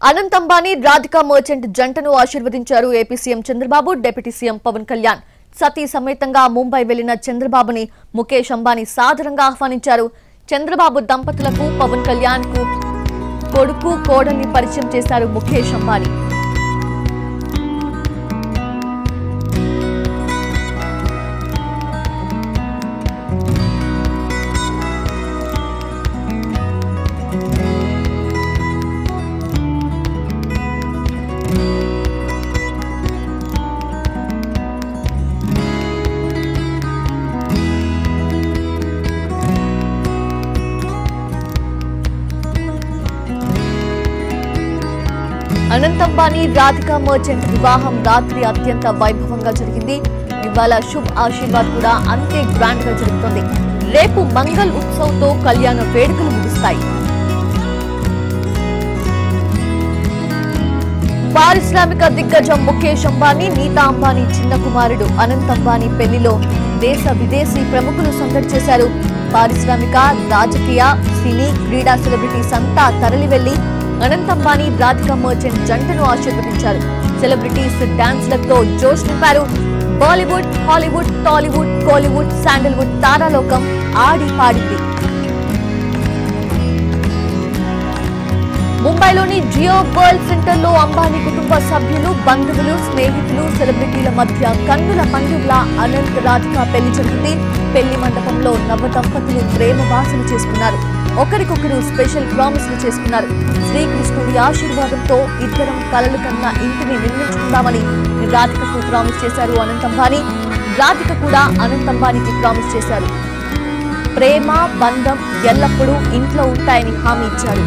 అనంత్ అంబానీ రాధికా మర్చెంట్ జంటను ఆశీర్వదించారు AP CM Chandrababu. Deputy CM Pawan Kalyan సతీ సమేతంగా ముంబై వెళ్లిన చంద్రబాబుని ముఖేష్ అంబానీ సాదరంగా ఆహ్వానించారు. చంద్రబాబు దంపతులకు పవన్ కళ్యాణ్ కు కొడుకు కోడల్ని పరిచయం చేశారు ముఖేష్ అంబానీ. అనంత్ అంబానీ రాధికా మర్చెంట్ వివాహం రాత్రి అత్యంత వైభవంగా జరిగింది. ఇవాళ శుభ్ ఆశీర్వాద్ కూడా అంతే గ్రాండ్ గా జరుగుతుంది. రేపు మంగళ్ ఉత్సవ్ తో కళ్యాణ వేడుకలు ముగుస్తాయి. పారిశ్రామిక దిగ్గజం ముఖేష్ అంబానీ, నీతా అంబానీ చిన్న కుమారుడు అనంత్ అంబానీ పెళ్లిలో దేశ విదేశీ ప్రముఖులు సందడి చేశారు. పారిశ్రామిక, రాజకీయ, సినీ, క్రీడా సెలబ్రిటీస్ అంతా తరలి వెళ్లి అనంత్ అంబానీ రాధికా మర్చెంట్ జంటను ఆశీర్వదించారు. సెలబ్రిటీస్ డాన్స్లతో జోష్ నింపారు. బాలీవుడ్, హాలీవుడ్, టాలీవుడ్, కోలీవుడ్, శాండల్వుడ్ తారాలోకం ఆడి పాడింది. ముంబైలోని జియో వరల్డ్ సెంటర్ లో అంబానీ కుటుంబ సభ్యులు, బంధువులు, స్నేహితులు, సెలబ్రిటీల మధ్య కన్నుల పండుగలా అనంత్ రాధికా పెళ్లి జరిగింది. పెళ్లి మండపంలో నవ దంపతులు ప్రేమ వాసన చేసుకున్నారు. ఒకరికొకరు స్పెషల్ ప్రామిస్లు చేసుకున్నారు. శ్రీకృష్ణుడి ఆశీర్వాదంతో ఇద్దరం కలలు కన్నా ఇంటిని నిర్మించుకుందామని రాధికకు ప్రామిస్ చేశారు అనంత్ అంబానీ. రాధిక కూడా అనంత్ అంబానీకి ప్రామిస్ చేశారు. ప్రేమ, బంధం ఎల్లప్పుడూ ఇంట్లో ఉంటాయని హామీ ఇచ్చారు.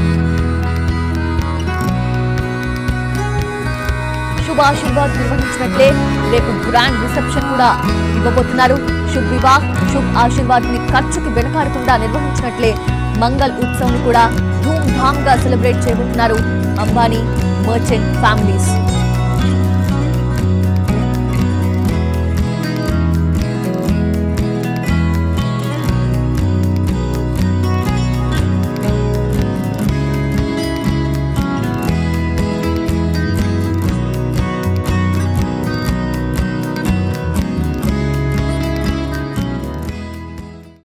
శుభ ఆశీర్వాద్ నిర్వహించినట్లే రేపు గ్రాండ్ రిసెప్షన్ కూడా ఇవ్వబోతున్నారు. శుభ్ వివాహ్, శుభ్ ఆశీర్వాద్ ని ఖర్చుకి వెనకాడకుండా నిర్వహించినట్లే మంగళ్ ఉత్సవ్ ని కూడా ధూమ్ ధామ్ గా సెలబ్రేట్ చేయబోతున్నారు అంబానీ మర్చెంట్ ఫ్యామిలీస్.